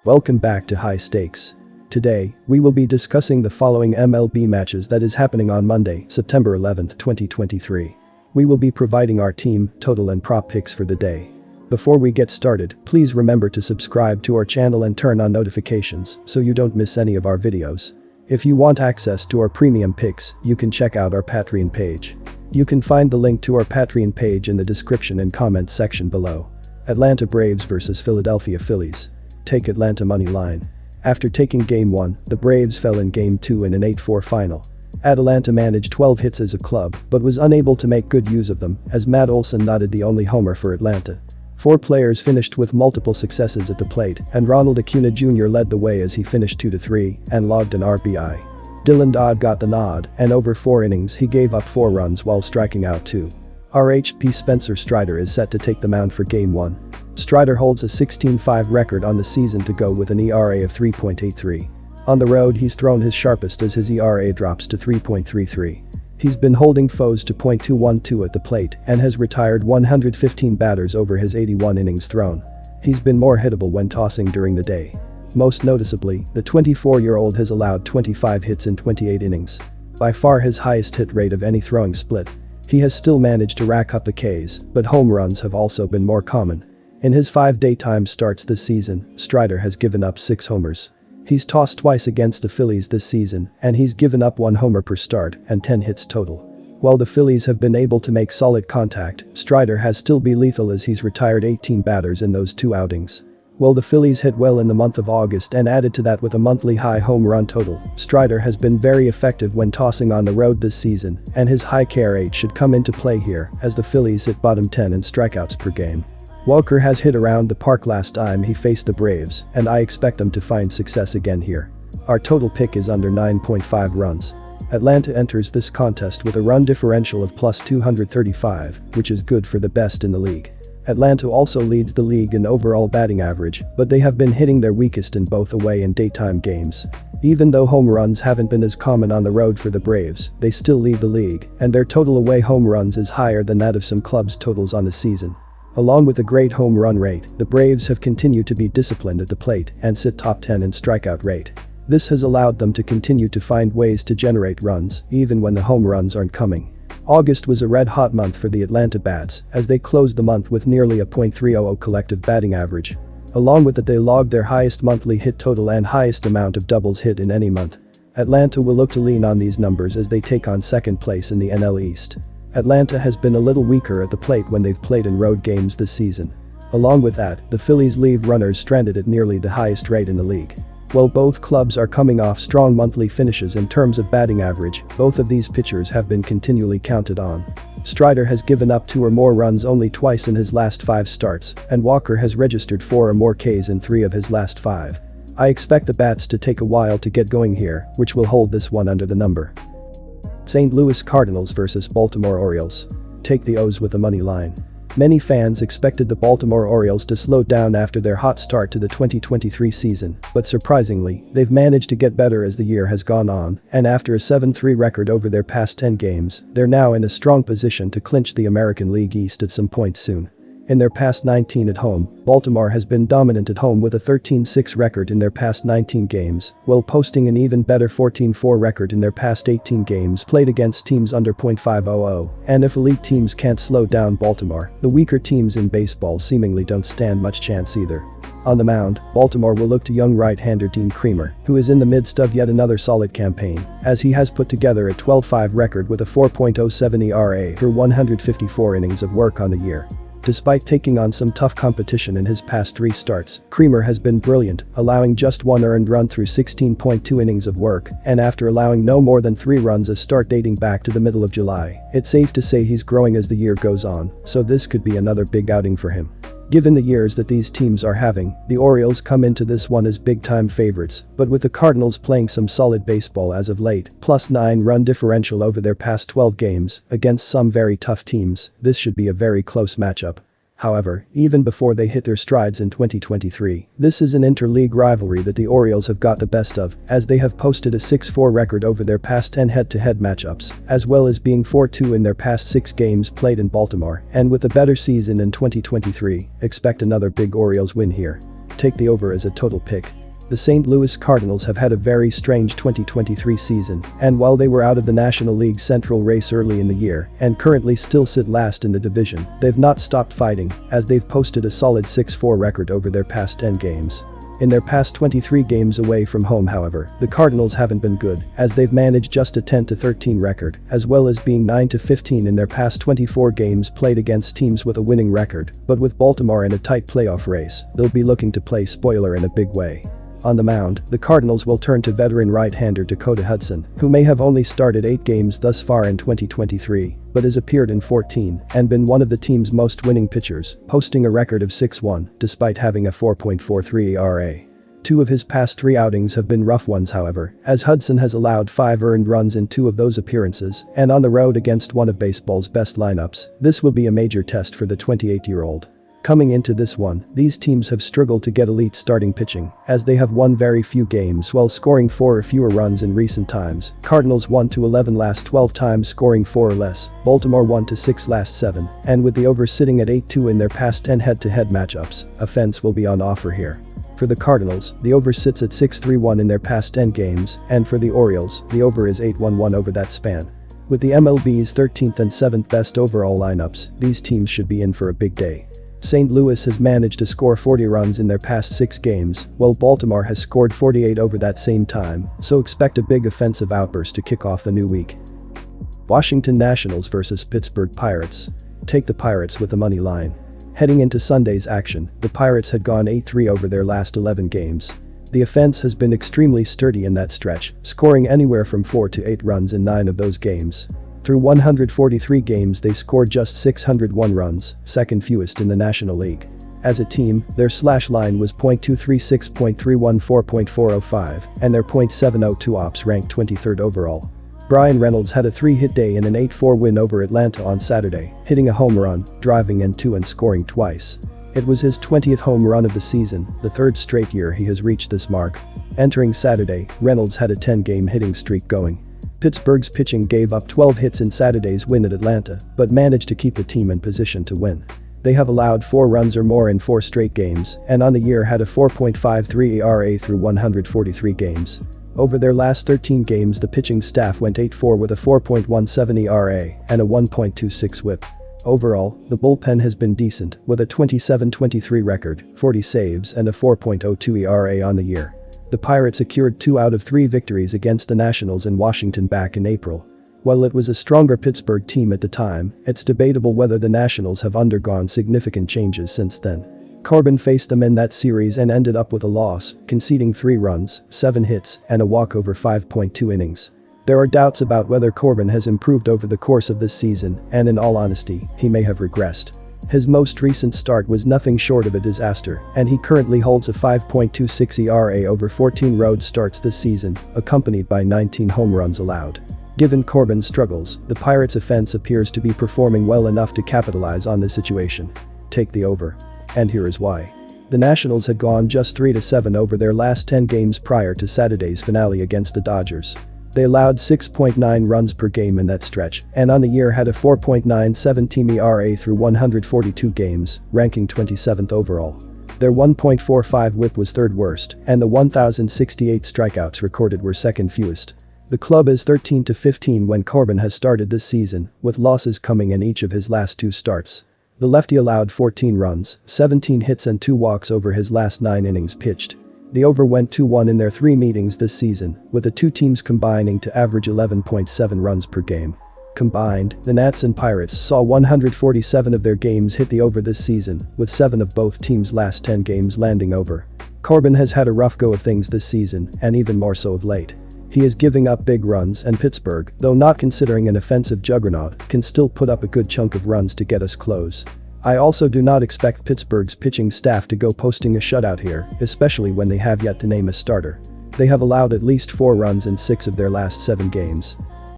Welcome back to High Stakes. Today, we will be discussing the following MLB matches that is happening on Monday, September 11, 2023. We will be providing our team, total and prop picks for the day. Before we get started, please remember to subscribe to our channel and turn on notifications so you don't miss any of our videos. If you want access to our premium picks, you can check out our Patreon page. You can find the link to our Patreon page in the description and comments section below. Atlanta Braves vs Philadelphia Phillies. Take Atlanta money line. After taking Game 1, the Braves fell in Game 2 in an 8-4 final. Atlanta managed 12 hits as a club but was unable to make good use of them as Matt Olson knotted the only homer for Atlanta. 4 players finished with multiple successes at the plate and Ronald Acuna Jr. led the way as he finished 2-3 and logged an RBI. Dylan Dodd got the nod and over 4 innings he gave up 4 runs while striking out 2. RHP Spencer Strider is set to take the mound for Game 1. Strider holds a 16-5 record on the season to go with an ERA of 3.83. On the road he's thrown his sharpest as his ERA drops to 3.33. He's been holding foes to .212 at the plate and has retired 115 batters over his 81 innings thrown. He's been more hittable when tossing during the day. Most noticeably, the 24-year-old has allowed 25 hits in 28 innings. By far his highest hit rate of any throwing split. He has still managed to rack up the Ks, but home runs have also been more common. In his 5 daytime starts this season, Strider has given up 6 homers. He's tossed twice against the Phillies this season and he's given up 1 homer per start and 10 hits total. While the Phillies have been able to make solid contact, Strider has still been lethal as he's retired 18 batters in those 2 outings. While the Phillies hit well in the month of August and added to that with a monthly high home run total, Strider has been very effective when tossing on the road this season and his high K rate should come into play here as the Phillies sit bottom 10 in strikeouts per game. Walker has hit around the park last time he faced the Braves and I expect them to find success again here. Our total pick is under 9.5 runs. Atlanta enters this contest with a run differential of plus 235, which is good for the best in the league. Atlanta also leads the league in overall batting average, but they have been hitting their weakest in both away and daytime games. Even though home runs haven't been as common on the road for the Braves, they still lead the league, and their total away home runs is higher than that of some clubs' totals on the season. Along with a great home run rate, the Braves have continued to be disciplined at the plate and sit top 10 in strikeout rate. This has allowed them to continue to find ways to generate runs, even when the home runs aren't coming. August was a red-hot month for the Atlanta Bats as they closed the month with nearly a .300 collective batting average. Along with it they logged their highest monthly hit total and highest amount of doubles hit in any month. Atlanta will look to lean on these numbers as they take on second place in the NL East. Atlanta has been a little weaker at the plate when they've played in road games this season. Along with that, the Phillies leave runners stranded at nearly the highest rate in the league. While both clubs are coming off strong monthly finishes in terms of batting average, both of these pitchers have been continually counted on. Strider has given up 2 or more runs only twice in his last 5 starts, and Walker has registered 4 or more Ks in 3 of his last 5. I expect the Bats to take a while to get going here, which will hold this one under the number. St. Louis Cardinals vs Baltimore Orioles. Take the O's with the money line. Many fans expected the Baltimore Orioles to slow down after their hot start to the 2023 season, but surprisingly, they've managed to get better as the year has gone on, and after a 7-3 record over their past 10 games, they're now in a strong position to clinch the American League East at some point soon. In their past 19 at home, Baltimore has been dominant at home with a 13-6 record in their past 19 games, while posting an even better 14-4 record in their past 18 games played against teams under .500, and if elite teams can't slow down Baltimore, the weaker teams in baseball seemingly don't stand much chance either. On the mound, Baltimore will look to young right-hander Dean Kremer, who is in the midst of yet another solid campaign, as he has put together a 12-5 record with a 4.07 ERA through 154 innings of work on the year. Despite taking on some tough competition in his past 3 starts, Kremer has been brilliant, allowing just 1 earned run through 16.2 innings of work, and after allowing no more than 3 runs a start dating back to the middle of July, it's safe to say he's growing as the year goes on, so this could be another big outing for him. Given the years that these teams are having, the Orioles come into this one as big-time favorites, but with the Cardinals playing some solid baseball as of late, plus 9 run differential over their past 12 games, against some very tough teams, this should be a very close matchup. However, even before they hit their strides in 2023, this is an interleague rivalry that the Orioles have got the best of, as they have posted a 6-4 record over their past 10 head-to-head matchups, as well as being 4-2 in their past 6 games played in Baltimore, and with a better season in 2023, expect another big Orioles win here. Take the over as a total pick. The St. Louis Cardinals have had a very strange 2023 season, and while they were out of the National League Central race early in the year and currently still sit last in the division, they've not stopped fighting, as they've posted a solid 6-4 record over their past 10 games. In their past 23 games away from home, however, the Cardinals haven't been good, as they've managed just a 10-13 record, as well as being 9-15 in their past 24 games played against teams with a winning record. But with Baltimore in a tight playoff race, they'll be looking to play spoiler in a big way. On the mound, the Cardinals will turn to veteran right-hander Dakota Hudson, who may have only started 8 games thus far in 2023, but has appeared in 14 and been one of the team's most winning pitchers, posting a record of 6-1 despite having a 4.43 ERA. 2 of his past 3 outings have been rough ones, however, as Hudson has allowed 5 earned runs in 2 of those appearances, and on the road against one of baseball's best lineups. This will be a major test for the 28-year-old. Coming into this one, these teams have struggled to get elite starting pitching, as they have won very few games while scoring 4 or fewer runs in recent times. Cardinals 1-11 last 12 times scoring 4 or less, Baltimore 1-6 last 7, and with the over sitting at 8-2 in their past 10 head-to-head matchups, offense will be on offer here. For the Cardinals, the over sits at 6-3-1 in their past 10 games, and for the Orioles, the over is 8-1-1 over that span. With the MLB's 13th and 7th best overall lineups, these teams should be in for a big day. St. Louis has managed to score 40 runs in their past 6 games, while Baltimore has scored 48 over that same time, so expect a big offensive outburst to kick off the new week. Washington Nationals vs Pittsburgh Pirates. Take the Pirates with the money line. Heading into Sunday's action, the Pirates had gone 8-3 over their last 11 games. The offense has been extremely sturdy in that stretch, scoring anywhere from 4 to 8 runs in 9 of those games. Through 143 games, they scored just 601 runs, second fewest in the National League. As a team, their slash line was .236, .314, .405, and their .702 ops ranked 23rd overall. Brian Reynolds had a 3-hit day in an 8-4 win over Atlanta on Saturday, hitting a home run, driving in 2 and scoring twice. It was his 20th home run of the season, the 3rd straight year he has reached this mark. Entering Saturday, Reynolds had a 10-game hitting streak going. Pittsburgh's pitching gave up 12 hits in Saturday's win at Atlanta, but managed to keep the team in position to win. They have allowed 4 runs or more in 4 straight games, and on the year had a 4.53 ERA through 143 games. Over their last 13 games, the pitching staff went 8-4 with a 4.17 ERA and a 1.26 WHIP. Overall, the bullpen has been decent, with a 27-23 record, 40 saves and a 4.02 ERA on the year. The Pirates secured 2 out of 3 victories against the Nationals in Washington back in April. While it was a stronger Pittsburgh team at the time, it's debatable whether the Nationals have undergone significant changes since then. Corbin faced them in that series and ended up with a loss, conceding 3 runs, 7 hits, and a walk over 5.2 innings. There are doubts about whether Corbin has improved over the course of this season, and in all honesty, he may have regressed. His most recent start was nothing short of a disaster, and he currently holds a 5.26 ERA over 14 road starts this season, accompanied by 19 home runs allowed. Given Corbin's struggles, the Pirates' offense appears to be performing well enough to capitalize on this situation. Take the over. And here is why. The Nationals had gone just 3-7 over their last 10 games prior to Saturday's finale against the Dodgers. They allowed 6.9 runs per game in that stretch, and on the year had a 4.97 team ERA through 142 games, ranking 27th overall. Their 1.45 WHIP was 3rd worst, and the 1,068 strikeouts recorded were 2nd fewest. The club is 13-15 when Corbin has started this season, with losses coming in each of his last 2 starts. The lefty allowed 14 runs, 17 hits and 2 walks over his last 9 innings pitched. The over went 2-1 in their 3 meetings this season, with the 2 teams combining to average 11.7 runs per game. Combined, the Nats and Pirates saw 147 of their games hit the over this season, with 7 of both teams' last 10 games landing over. Corbin has had a rough go of things this season, and even more so of late. He is giving up big runs, and Pittsburgh, though not considering an offensive juggernaut, can still put up a good chunk of runs to get us close. I also do not expect Pittsburgh's pitching staff to go posting a shutout here, especially when they have yet to name a starter. They have allowed at least 4 runs in 6 of their last 7 games.